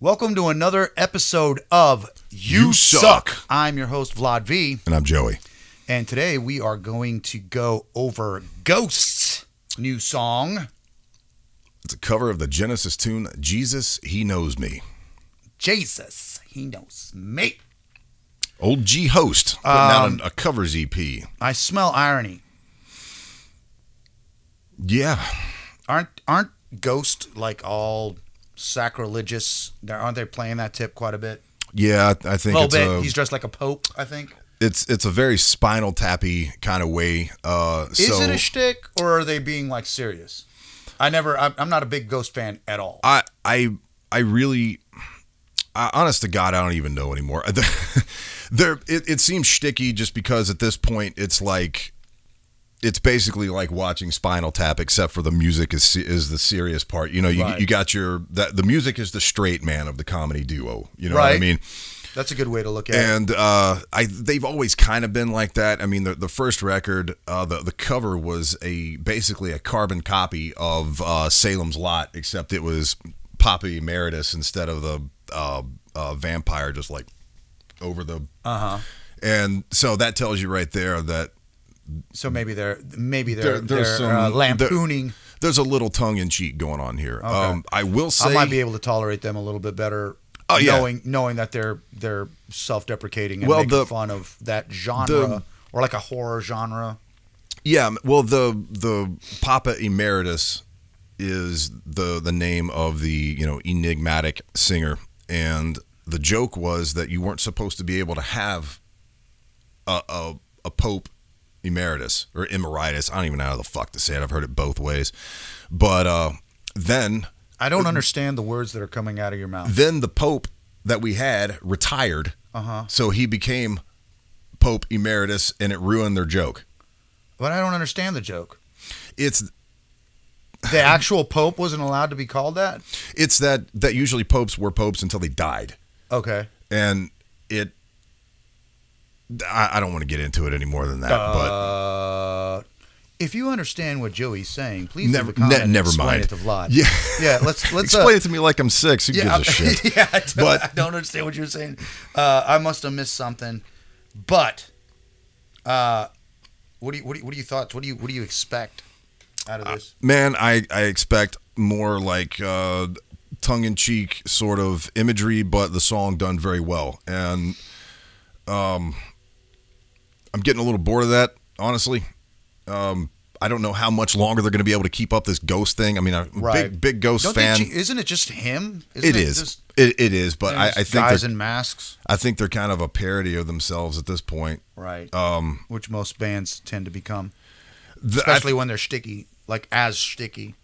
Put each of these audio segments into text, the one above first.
Welcome to another episode of You Suck. I'm your host, Vlad V. And I'm Joey. And today we are going to go over Ghost's new song, It's a cover of the Genesis tune, Jesus, He Knows Me. Jesus, He Knows Me. Old G Host putting out a covers EP. I smell irony. Yeah. Aren't Ghost like all sacrilegious? Aren't they playing that tip quite a bit? Yeah, I think A little bit. He's dressed like a pope, I think. It's a very Spinal Tappy kind of way. Is it a shtick, or are they being like serious? I'm not a big Ghost fan at all. I really, honest to God, I don't even know anymore. It seems shticky just because at this point it's like, it's basically like watching Spinal Tap, except for the music is the serious part. You know, you got the music is the straight man of the comedy duo. You know what I mean? That's a good way to look at it. And they've always kind of been like that. I mean, the first record, the cover was basically a carbon copy of Salem's Lot, except it was Papa Emeritus instead of the vampire, just like over the. And so that tells you right there that. So maybe they're lampooning. There's a little tongue in cheek going on here. Okay. I will say I might be able to tolerate them a little bit better. Oh yeah, knowing that they're self-deprecating and making fun of that genre or like a horror genre. Yeah, well the Papa Emeritus is the name of the enigmatic singer, and the joke was that you weren't supposed to be able to have a Pope Emeritus or Emeritus. I don't even know how the fuck to say it. I've heard it both ways. But then I don't understand the words that are coming out of your mouth. Then the Pope that we had retired. So he became Pope Emeritus, and it ruined their joke. But I don't understand the joke. It's the actual Pope wasn't allowed to be called that? It's that usually popes were popes until they died. Okay. And I don't want to get into it any more than that. But if you understand what Joey's saying, please never mind. Explain it to Vlad. Yeah, let's explain it to me like I'm 6. Who gives a shit? Yeah, I don't understand what you're saying. I must have missed something. But what do you thoughts? What do you expect out of this? Man, I expect more like tongue-in-cheek sort of imagery, but the song done very well. And I'm getting a little bored of that, honestly. I don't know how much longer they're going to be able to keep up this Ghost thing. I mean, I'm a big Ghost fan. Isn't it just him? It is, but I think guys in masks. I think they're kind of a parody of themselves at this point. Right. Which most bands tend to become, especially when they're sticky, like as sticky.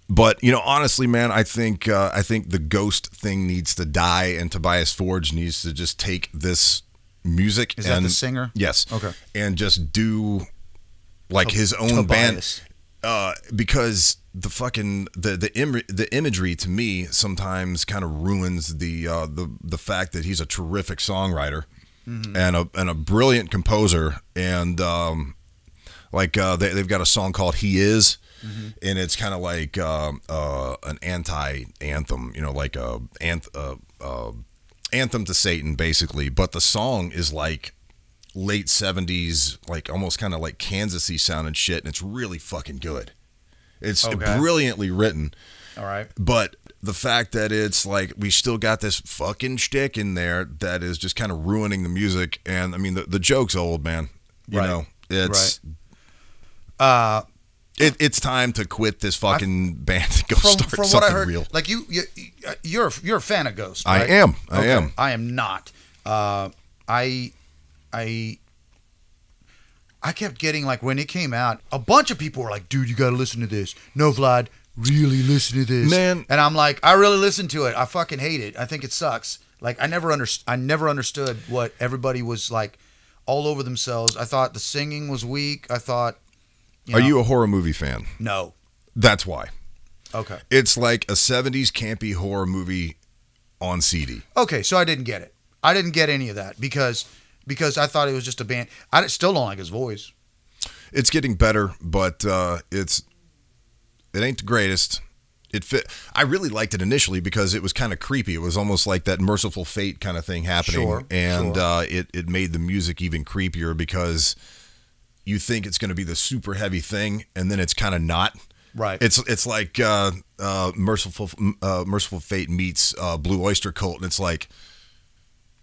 But honestly, man, I think the Ghost thing needs to die, and Tobias Forge needs to just take this music. Is that the singer? Yes. Okay. And just do like his own Tobias. Band, because the fucking the imagery to me sometimes kind of ruins the fact that he's a terrific songwriter and a brilliant composer, and they've got a song called "He Is." And it's kind of like an anti-anthem, like a anthem to Satan, basically. But the song is like late 70s, like almost kind of like Kansas-y sounding shit, and it's really fucking good. It's brilliantly written. All right. But the fact that it's like we still got this fucking shtick in there that is just kind of ruining the music. And I mean, the joke's old, man. You know, it's it's time to quit this fucking band and go start from something what I heard, real. Like you're a fan of Ghost, right? I am. I am not. I kept getting, like, when it came out, a bunch of people were like, dude, you got to listen to this. No, Vlad, really listen to this. Man. And I'm like, I really listened to it. I fucking hate it. I think it sucks. Like, I never understood what everybody was, like, all over themselves. I thought the singing was weak. I thought, Are you a horror movie fan? No. That's why. Okay. It's like a 70s campy horror movie on CD. Okay, so I didn't get it. I didn't get any of that because I thought it was just a band. I still don't like his voice. It's getting better, but it ain't the greatest. it fit. I really liked it initially because it was kind of creepy. It was almost like that Merciful Fate kind of thing happening. Sure, and sure. It made the music even creepier because you think it's going to be the super heavy thing, and then it's kind of not. Right. It's like Merciful Fate meets Blue Oyster Cult, and it's like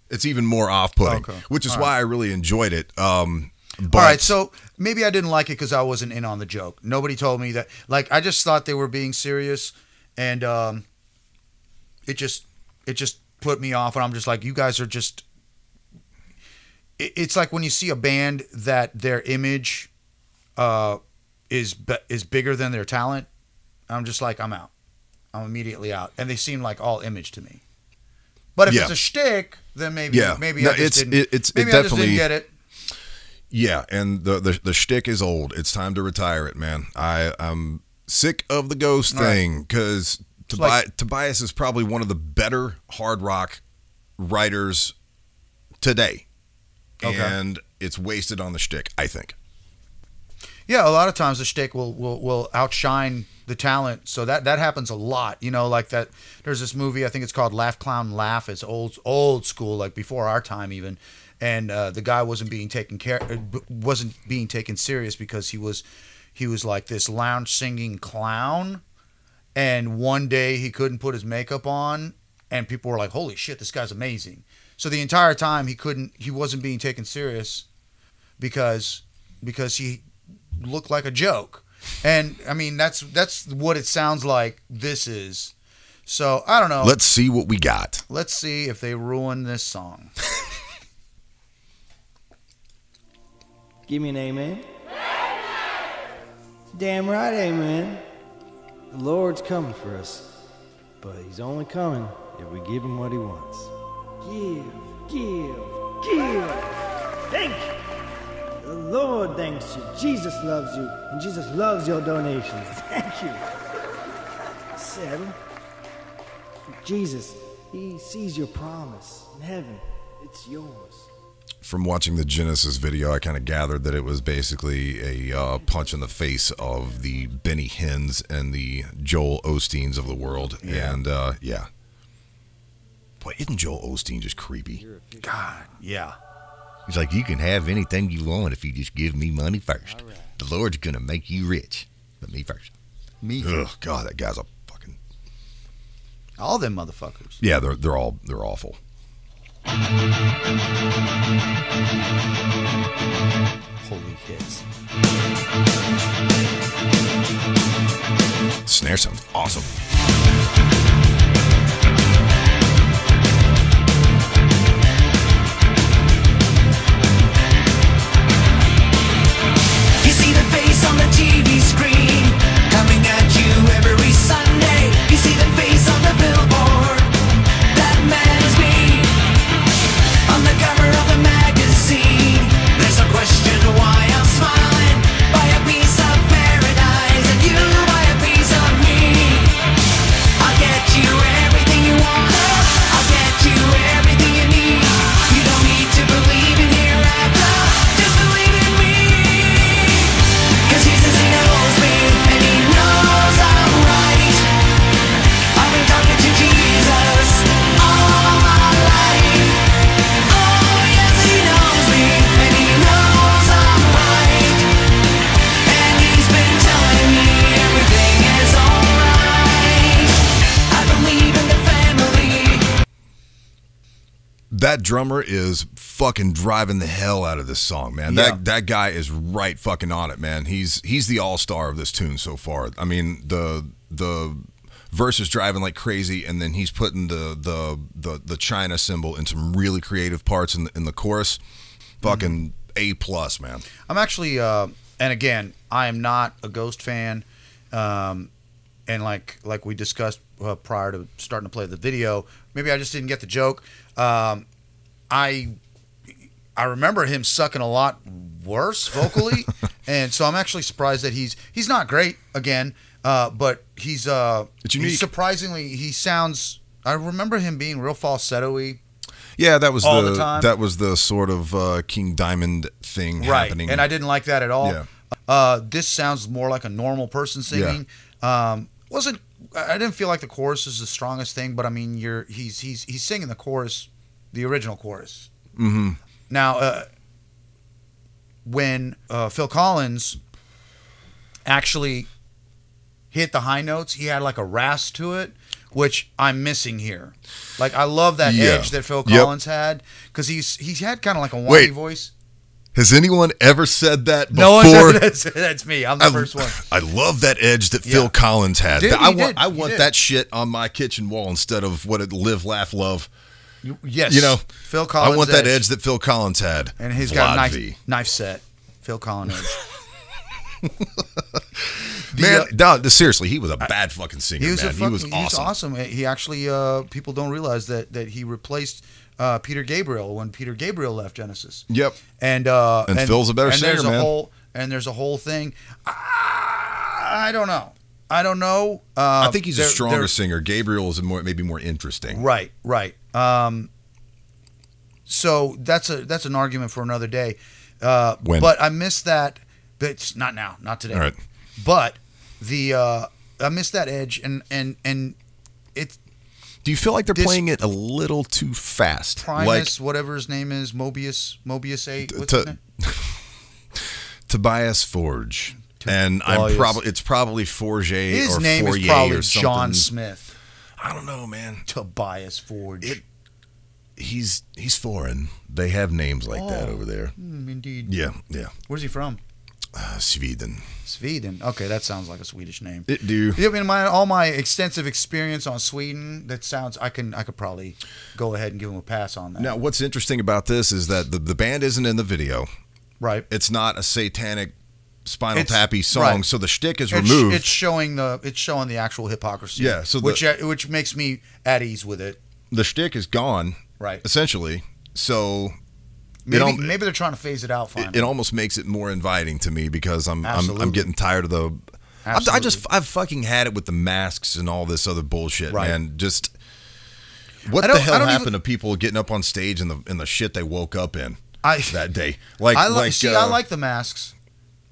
it's even more off-putting, Okay. which is All why I really enjoyed it. But, All right, so maybe I didn't like it because I wasn't in on the joke. Nobody told me that. Like, I just thought they were being serious, and it just put me off. And I'm just like, you guys are just. It's like when you see a band that their image is bigger than their talent. I'm just like, I'm out. I'm immediately out, and they seem like all image to me. But if it's a shtick, then maybe I just didn't get it. Yeah, and the shtick is old. It's time to retire it, man. I'm sick of the ghost thing because Tobias is probably one of the better hard rock writers today, and it's wasted on the shtick, I think. Yeah, a lot of times the shtick will outshine the talent, so that happens a lot. You know, like that. There's this movie, I think it's called Laugh Clown Laugh. It's old school, like before our time even. And the guy wasn't being taken serious because he was like this lounge singing clown, and one day he couldn't put his makeup on, and people were like, "Holy shit, this guy's amazing!" So the entire time he wasn't being taken serious because he looked like a joke, and I mean that's what it sounds like this is. So I don't know. Let's see what we got. Let's see if they ruin this song. Give me an amen. Damn right, amen. The Lord's coming for us, but he's only coming if we give him what he wants. Give. Thank you. The Lord thanks you. Jesus loves you, and Jesus loves your donations. Thank you. 7. Jesus, he sees your promise in heaven. It's yours. From watching the Genesis video, I kind of gathered that it was basically a punch in the face of the Benny Hinns and the Joel Osteens of the world. Yeah. And, yeah. Boy, isn't Joel Osteen just creepy? God, yeah. He's like, you can have anything you want if you just give me money first. Right. The Lord's going to make you rich, but me first. Me first. Ugh, God, that guy's a fucking... All them motherfuckers. Yeah, they're awful. Holy hits. Snare sounds awesome. You see the face on the TV screen coming at you every Sunday. You see the face on the billboard. That man is me. On the cover of the magazine, there's no question why I'm smiling. Buy a piece of paradise and you buy a piece of me. I'll get you everything you want. I'll get you everything you need. You don't need to believe in hereafter. Just believe in me. 'Cause Jesus, he knows me and he knows I'm right. I've been talking to Jesus all my life. Oh yes, he knows me and he knows I'm right. And he's been telling me everything is alright. I believe in the family. That drummer is fucking driving the hell out of this song, man. Yeah. That guy is right fucking on it, man. He's the all-star of this tune so far. I mean, the verse is driving like crazy, and then he's putting the China symbol in some really creative parts in the chorus. Fucking A+, man. I'm actually, and again, I am not a Ghost fan, and like we discussed prior to starting to play the video, maybe I just didn't get the joke. I remember him sucking a lot worse vocally, and so I'm actually surprised that he's not great again, but he's It's unique. he's surprisingly, he sounds. I remember him being real falsetto-y. Yeah, that was All the time. That was the sort of King Diamond thing happening. And I didn't like that at all. Yeah. This sounds more like a normal person singing. Wasn't I didn't feel like the chorus is the strongest thing, but I mean, he's singing the chorus, the original chorus. Mm-hmm. Now, when Phil Collins actually hit the high notes, he had like a rasp to it, which I'm missing here. Like, I love that edge that Phil Collins had, because he's had kind of like a whiny voice. Has anyone ever said that before? No one said that. That's me. I'm the first one. I love that edge that Phil Collins had. Dude, I want that shit on my kitchen wall instead of what it Live, Laugh, Love. Yes. You know, Phil Collins. I want that edge that Phil Collins had. And he's got a knife set. Phil Collins edge. Man, no, seriously, he was a bad fucking singer, he was man. He was awesome. He was awesome. He actually, people don't realize that he replaced Peter Gabriel when Peter Gabriel left Genesis. Yep. And Phil's a better singer, man. There's a whole thing. I don't know. I think he's a stronger singer. Gabriel is maybe more interesting. Right. So that's an argument for another day. But I missed that. But not now, not today. All right. But I missed that edge, and it. Do you feel like they're playing it a little too fast? Primus, whatever his name is, Mobius 8. What's his name? Tobias Forge. And it's probably Forge his or name Fourier is probably or something. John Smith. I don't know, man. Tobias Forge. He's foreign. They have names like that over there. Indeed. Yeah. Where's he from? Sweden. Okay, that sounds like a Swedish name. It do. I mean, all my extensive experience on Sweden, that sounds. I could probably go ahead and give him a pass on that. Now, what's interesting about this is that the band isn't in the video. Right. It's not a satanic Spinal Tappy song, right. So the shtick is removed. It's showing the actual hypocrisy. Yeah. So which makes me at ease with it. The shtick is gone. Right. Essentially. So. Maybe they're trying to phase it out finally. It almost makes it more inviting to me because I'm getting tired of the. I've fucking had it with the masks and all this other bullshit, right. Man. Just what the hell happened to people getting up on stage and the shit they woke up in that day? I like the masks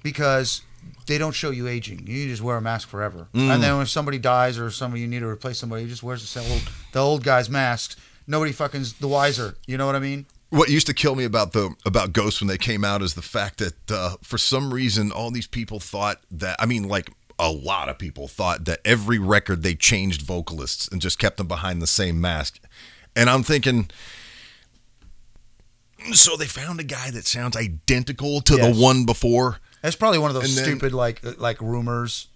because they don't show you aging. You just wear a mask forever, and then when somebody dies or you need to replace somebody, you just wears the old guy's masks. Nobody fucking's the wiser. You know what I mean? What used to kill me about Ghost when they came out is the fact that for some reason all these people thought that, I mean, like a lot of people thought that every record they changed vocalists and just kept them behind the same mask. And I'm thinking, so they found a guy that sounds identical to the one before. That's probably one of those stupid like rumors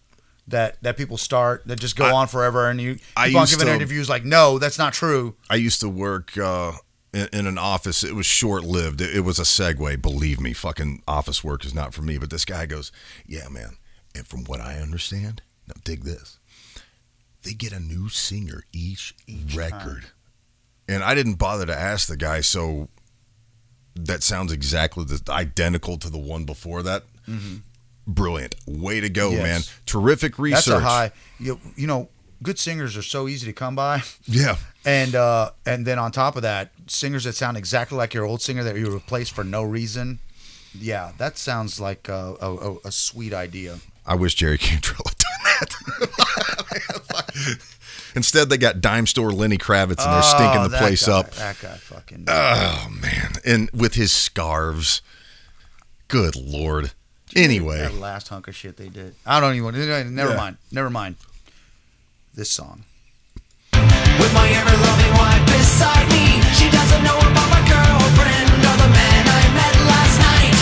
that people start that just go on forever, and you keep on giving interviews like, no, that's not true. I used to work in an office. It was short-lived. It was a segue, believe me. Fucking office work is not for me. But this guy goes, yeah, man. And from what I understand, now dig this, they get a new singer each record. Time. And I didn't bother to ask the guy, so that sounds exactly identical to the one before that. Mm-hmm. Brilliant. Way to go, man. Terrific research. That's a high. You know, good singers are so easy to come by. Yeah. And then on top of that, singers that sound exactly like your old singer that you replaced for no reason. Yeah, that sounds like a sweet idea. I wish Jerry Cantrell had done that. Instead, they got dime store Lenny Kravitz, and they're stinking the place up. That guy fucking. Oh, man. And with his scarves. Good Lord. Anyway. That last hunk of shit they did. I don't even. Never mind. This song. With my ever-loving wife beside me, she doesn't know about my girlfriend or the man I met last night.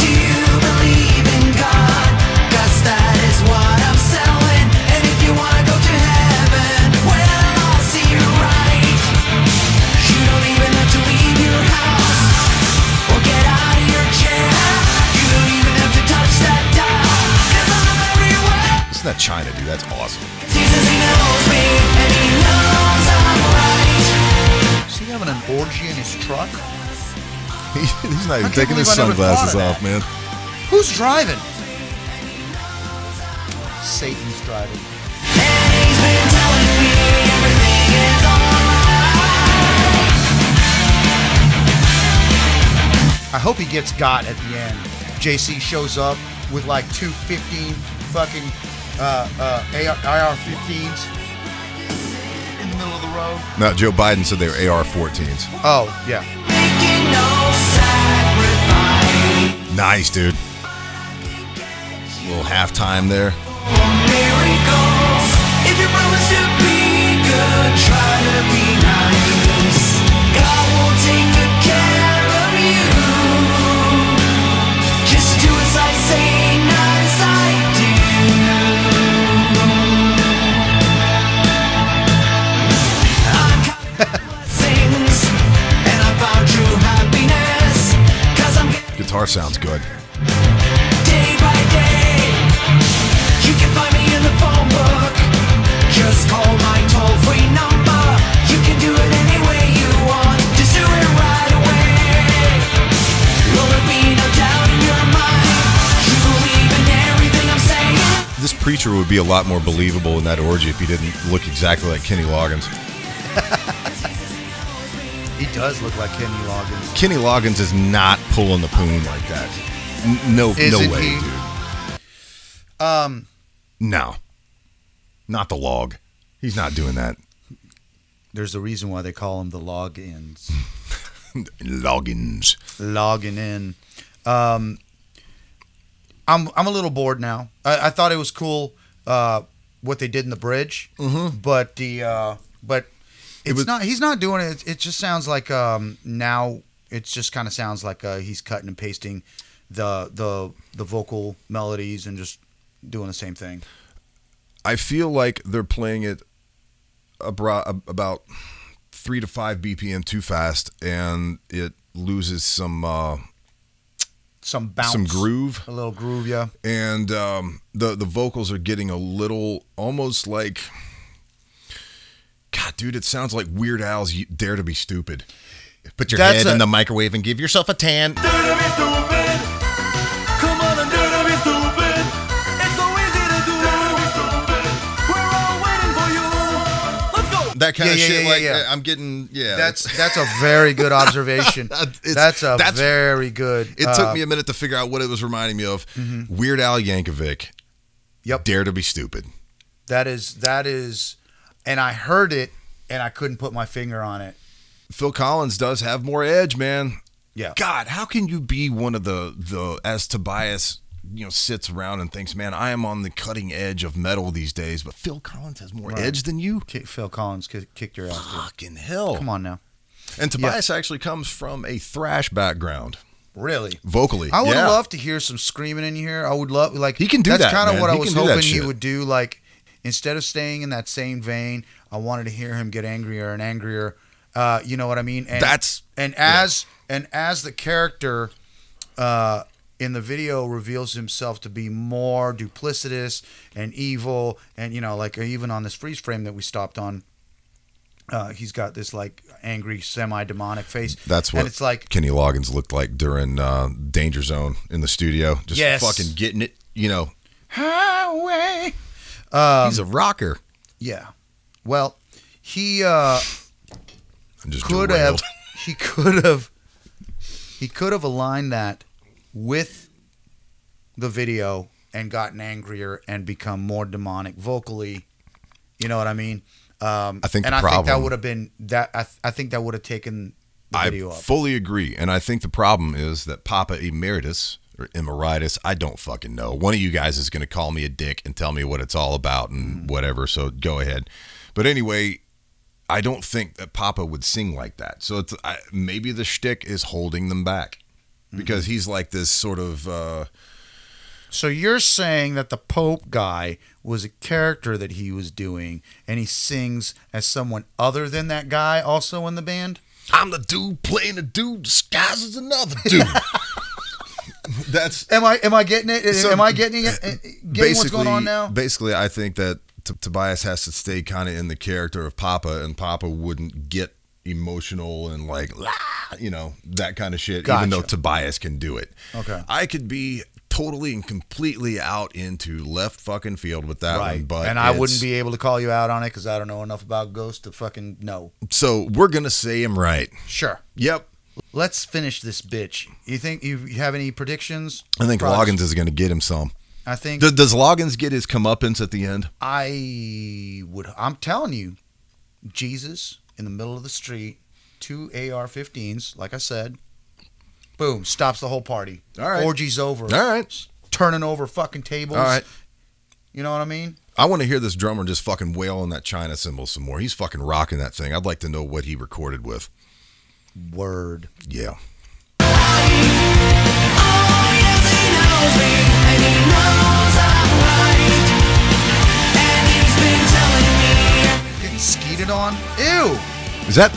Do you believe in God? 'Cause that is what I'm selling. And if you wanna go to heaven, well, I'll see you right. You don't even have to leave your house or get out of your chair. You don't even have to touch that dial, 'cause I'm everywhere. Isn't that China, dude? That's awesome. Jesus, he knows me, and he knows I'm right. Is he having an orgy in his truck? He's not even taking his sunglasses off, man. Who's driving? Satan's driving. And he's been telling me everything is alright. I hope he gets got at the end. JC shows up with like 215 fucking AR-15s in the middle of the road. No, Joe Biden said they were AR-14s. Oh, yeah. Making no sacrifice. Nice, dude. Little halftime there. Miracles. If you promise to be good, try to be nice. God will take good care of you. Just do as I say, not as I do. I'm counting blessings, and I found true happiness. 'Cause I'm getting Guitar sounds good. day by day. You can find me in the phone book. Just call my toll-free number. You can do it any way you want. Just do it right away. Will there be no doubt in your mind? You believe in everything I'm saying. This preacher would be a lot more believable in that orgy if he didn't look exactly like Kenny Loggins. He does look like Kenny Loggins. Kenny Loggins is not pulling the poon like that. No Isn't way, he? dude. No. Not the log. He's not doing that. There's a reason why they call him the Loggins. Loggins. Logging in. I'm a little bored now. I thought it was cool what they did in the bridge, but it's not. He's not doing it. It just sounds like now. It just kind of sounds like he's cutting and pasting the vocal melodies and just doing the same thing. I feel like they're playing it about 3 to 5 BPM too fast, and it loses some bounce, some groove. a little groove, yeah. And the vocals are getting a little almost like, God, dude, it sounds like Weird Al's "Dare to Be Stupid." Put your That's head a- in the microwave and give yourself a tan. Dare to be stupid. Come on and dare to be stupid. It's so easy to do. Dare to be stupid. We're all waiting for you. Let's go. That kind of Yeah, shit. yeah, like yeah. I'm getting, That's a very good observation. That's very good. It took me a minute to figure out what it was reminding me of. Weird Al Yankovic. Yep. Dare to Be Stupid. That is, and I heard it, and I couldn't put my finger on it. Phil Collins does have more edge, man. Yeah. God, how can you be one of the as Tobias, sits around and thinks, man, I am on the cutting edge of metal these days, but Phil Collins has more edge than you? Phil Collins kicked your ass, dude. Fucking hell. Come on now. And Tobias actually comes from a thrash background, Really? vocally. I would Yeah. love to hear some screaming in here. I would love, like, He can do that's that, kind of man. what I He was can do that hoping he shit. would do. Like, instead of staying in that same vein, I wanted to hear him get angrier and angrier. You know what I mean? And as the character in the video reveals himself to be more duplicitous and evil, and like even on this freeze frame that we stopped on, he's got this like angry semi-demonic face. That's what and it's like Kenny Loggins looked like during Danger Zone in the studio. Just Yes. fucking getting it, highway. He's a rocker. Yeah. Well, he And just could derailed. have he could have aligned that with the video and gotten angrier and become more demonic vocally. You know what I mean? I think and the I think that problem- would have been that. I think that would have taken the I video up. fully agree. And I think the problem is that Papa Emeritus or Emeritus, I don't fucking know. One of you guys is going to call me a dick and tell me what it's all about and whatever. So go ahead. But anyway, I don't think that Papa would sing like that. So it's maybe the shtick is holding them back because he's like this sort of. So you're saying that the Pope guy was a character that he was doing, and he sings as someone other than that guy also in the band? I'm the dude playing a dude disguised as another dude. That's Am I getting it? So, Am I getting it? Getting what's going on now? Basically, I think that Tobias has to stay kind of in the character of Papa, and Papa wouldn't get emotional and like, that kind of shit, even though Gotcha. Tobias can do it. Okay. I could be totally and completely out into left fucking field with that one, but and I wouldn't be able to call you out on it because I don't know enough about Ghost to fucking know. So we're gonna say him right. Sure. Yep. Let's finish this bitch. You think you have any predictions? I think Prods? Loggins is gonna get him some. I think Does Loggins get his comeuppance at the end? I'm telling you, Jesus in the middle of the street, 2 AR-15s, like I said, boom, stops the whole party. All right. Orgy's over. All right. Turning over fucking tables. All right. You know what I mean? I want to hear this drummer just fucking wail on that China cymbal some more. He's fucking rocking that thing. I'd like to know what he recorded with. Word. Yeah. Getting skeeted on? Ew! Is that?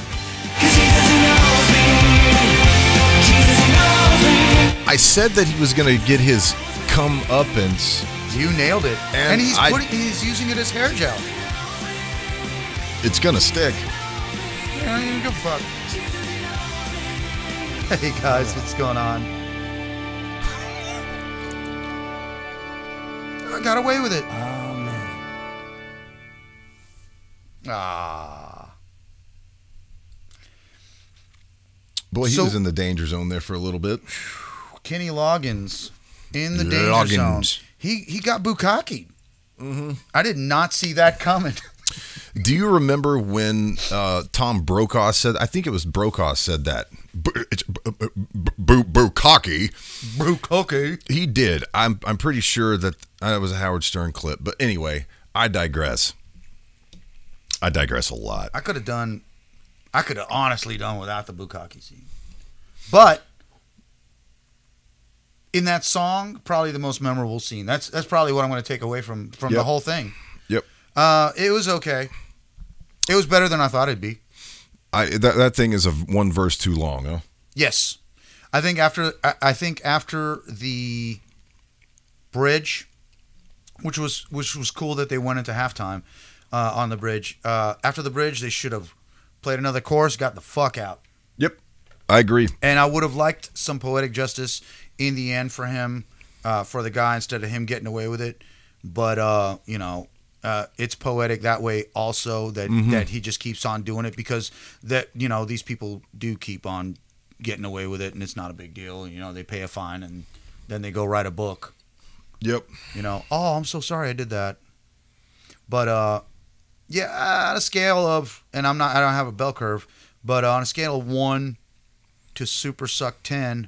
I said that he was going to get his comeuppance. You nailed it. And And he's using it as hair gel. It's going to stick. I don't even give a fuck. Hey guys, what's going on? I got away with it. Amen. Ah. Boy, he So- was in the danger zone there for a little bit. Kenny Loggins in the danger zone. He got bukkakied. Mm-hmm. I did not see that coming. Do you remember when Tom Brokaw said, I think it was Brokaw said that, it's Bukkake. Bukkakied. He did. I'm pretty sure that was a Howard Stern clip. But anyway, I digress. I digress a lot. I could have honestly done without the bukkake scene. But in that song, probably the most memorable scene. That's probably what I'm going to take away from the Yep. whole thing. Yep. It was okay. It was better than I thought it'd be. That thing is one verse too long, huh? Yes, I think after the bridge, which was cool that they went into halftime on the bridge. After the bridge, they should have played another chorus, got the fuck out. Yep. I agree. And I would have liked some poetic justice in the end for him, for the guy, instead of him getting away with it. But it's poetic that way also, that he just keeps on doing it, because these people do keep on getting away with it, and it's not a big deal. They pay a fine and then they go write a book. Yep. Oh, I'm so sorry I did that. But on a scale of, and I don't have a bell curve, but on a scale of 1 to super suck 10,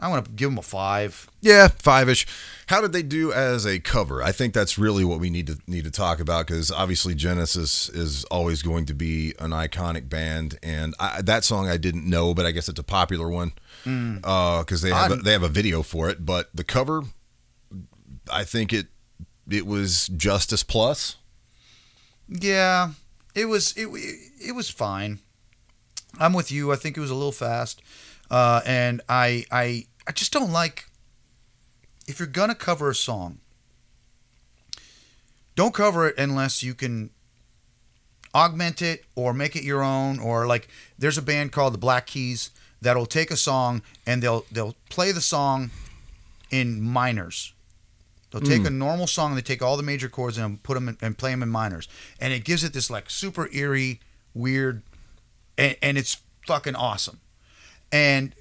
I want to give them a 5. Yeah, 5-ish. How did they do as a cover? I think that's really what we need to talk about, because obviously Genesis is always going to be an iconic band, and that song I didn't know, but I guess it's a popular one because they have a video for it. But the cover, I think it was Justice Plus. Yeah, it was fine. I'm with you. I think it was a little fast, and I just don't like, if you're gonna cover a song, don't cover it unless you can augment it or make it your own. Or like, there's a band called the Black Keys that'll take a song and they'll play the song in minors. They'll take a normal song and they take all the major chords and put them and play them in minors, and it gives it this like super eerie, weird, and it's fucking awesome. And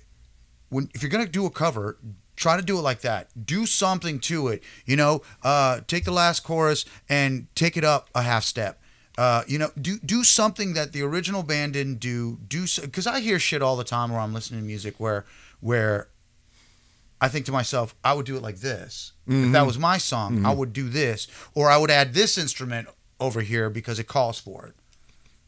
if you're gonna do a cover, try to do it like that. Do something to it. Take the last chorus and take it up a half step. Do something that the original band didn't do. Because I hear shit all the time where I'm listening to music where I think to myself, I would do it like this. Mm-hmm. If that was my song, I would do this, or I would add this instrument over here because it calls for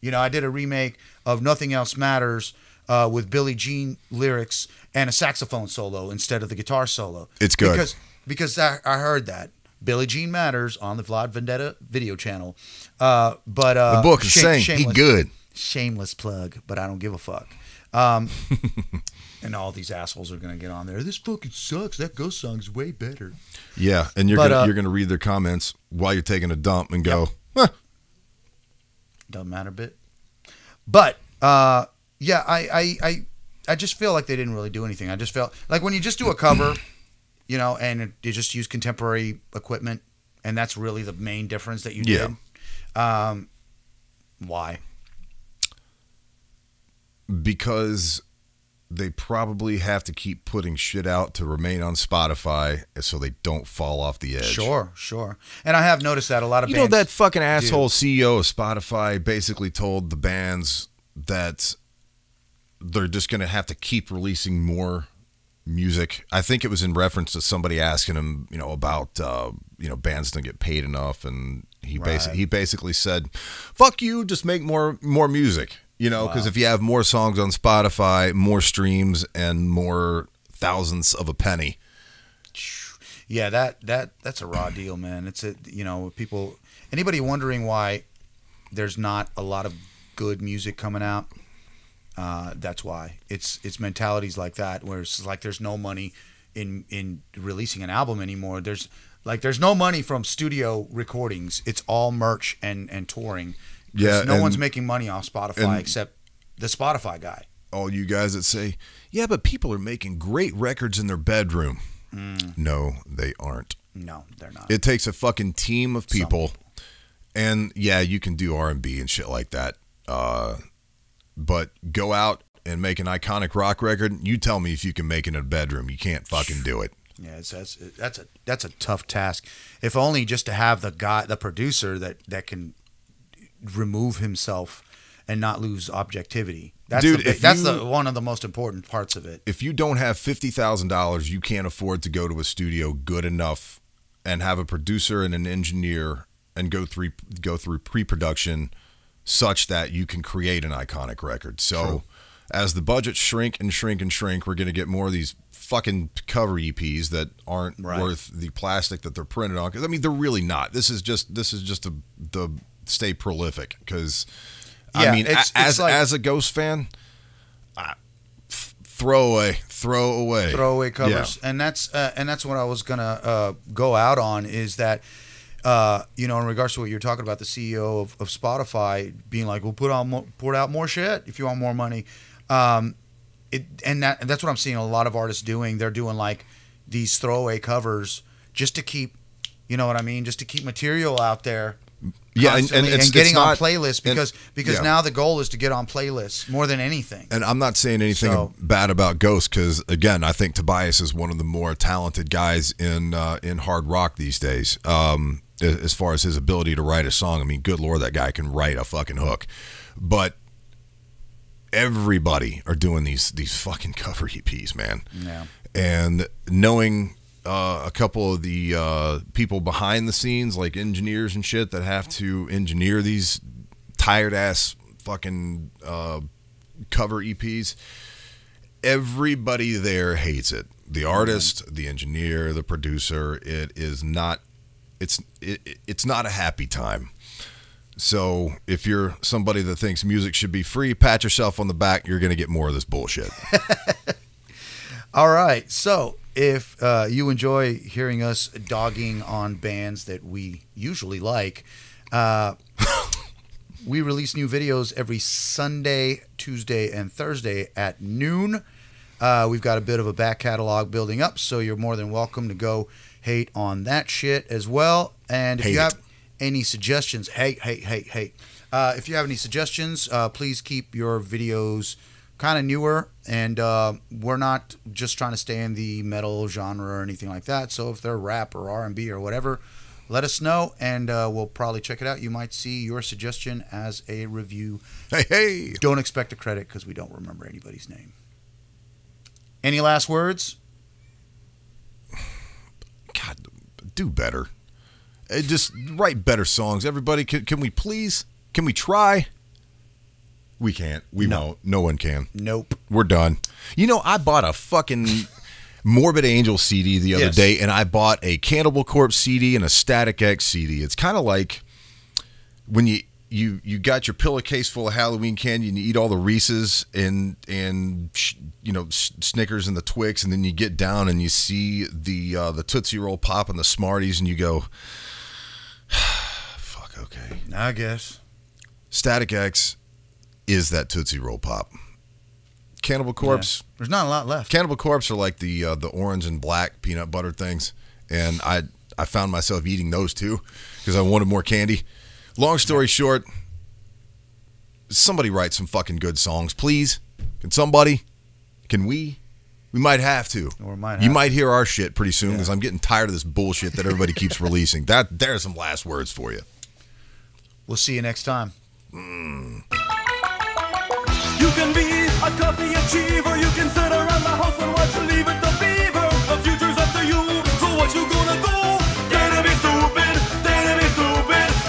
it. I did a remake of Nothing Else Matters with Billie Jean lyrics and a saxophone solo instead of the guitar solo. It's good. Because I heard that. Billie Jean Matters on the Vlad Vendetta video channel. But the book is saying he good. Shameless plug, but I don't give a fuck. And all these assholes are going to get on there. This fucking sucks. That Ghost song's way better. Yeah, and you're gonna read their comments while you're taking a dump and go, huh. Doesn't matter a bit. But I just feel like they didn't really do anything. I just felt like when you just do a cover, and you just use contemporary equipment, and that's really the main difference that you did. Why? Because they probably have to keep putting shit out to remain on Spotify so they don't fall off the edge. Sure. And I have noticed that a lot of You bands. know, that fucking asshole CEO of Spotify basically told the bands that they're just going to have to keep releasing more music. I think it was in reference to somebody asking him, about, bands don't get paid enough. And he basically said, fuck you, just make more music. Because if you have more songs on Spotify, more streams, and more thousandths of a penny. Yeah, that's a raw deal, man. It's anybody wondering why there's not a lot of good music coming out, that's why. It's mentalities like that where it's like there's no money in releasing an album anymore. There's no money from studio recordings. It's all merch and touring. Yeah, no one's making money off Spotify except the Spotify guy. All you guys that say, yeah, but people are making great records in their bedroom. No, they aren't. No, they're not. It takes a fucking team of people. And yeah, you can do R&B and shit like that. But go out and make an iconic rock record. You tell me if you can make it in a bedroom. You can't fucking do it. Yeah, that's a tough task. If only just to have the producer that can remove himself and not lose objectivity. That's one of the most important parts of it. If you don't have $50,000, you can't afford to go to a studio good enough and have a producer and an engineer and go through pre-production such that you can create an iconic record. So True. As the budgets shrink and shrink and shrink, we're going to get more of these fucking cover EPs that aren't worth the plastic that they're printed on. Because I mean, they're really not. This is just the stay prolific. Because I mean, as a Ghost fan, throw away covers, and that's what I was gonna go out on is that. In regards to what you're talking about, the CEO of Spotify being like, "We'll put out more shit if you want more money," that's what I'm seeing a lot of artists doing. They're doing like these throwaway covers just to keep, just to keep material out there. Yeah, and getting on playlists because now the goal is to get on playlists more than anything. And I'm not saying anything bad about Ghost because again, I think Tobias is one of the more talented guys in hard rock these days. As far as his ability to write a song, I mean, good Lord, that guy can write a fucking hook. But everybody are doing these fucking cover EPs, man. Yeah. And knowing a couple of the people behind the scenes, like engineers and shit, that have to engineer these tired ass fucking cover EPs, everybody there hates it. The artist, the engineer, the producer. It is not. It's not a happy time. So if you're somebody that thinks music should be free, pat yourself on the back. You're going to get more of this bullshit. All right. So if you enjoy hearing us dogging on bands that we usually like, we release new videos every Sunday, Tuesday, and Thursday at noon. We've got a bit of a back catalog building up, so you're more than welcome to go hate on that shit as well. And if you have any suggestions, if you have any suggestions, please keep your videos kind of newer. And we're not just trying to stay in the metal genre or anything like that. So if they're rap or R&B or whatever, let us know, and we'll probably check it out. You might see your suggestion as a review. Hey! Don't expect a credit because we don't remember anybody's name. Any last words? God, do better. Just write better songs. Everybody, can we please? Can we try? We can't. We won't. No one can. Nope. We're done. I bought a fucking Morbid Angel CD the other day, and I bought a Cannibal Corpse CD and a Static X CD. It's kind of like when you got your pillowcase full of Halloween candy and you eat all the Reese's and Snickers and the Twix, and then you get down and you see the Tootsie Roll Pop and the Smarties, and you go, fuck, okay. I guess. Static X is that Tootsie Roll Pop. Cannibal Corpse. Yeah. There's not a lot left. Cannibal Corpse are like the orange and black peanut butter things, and I found myself eating those too because I wanted more candy. Long story short, somebody write some fucking good songs, please. Can somebody? Can we? We might have to. Or might you have might hear our shit pretty soon Yeah. because I'm getting tired of this bullshit that everybody keeps releasing. There's some last words for you. We'll see you next time. You can be a coffee achiever, you can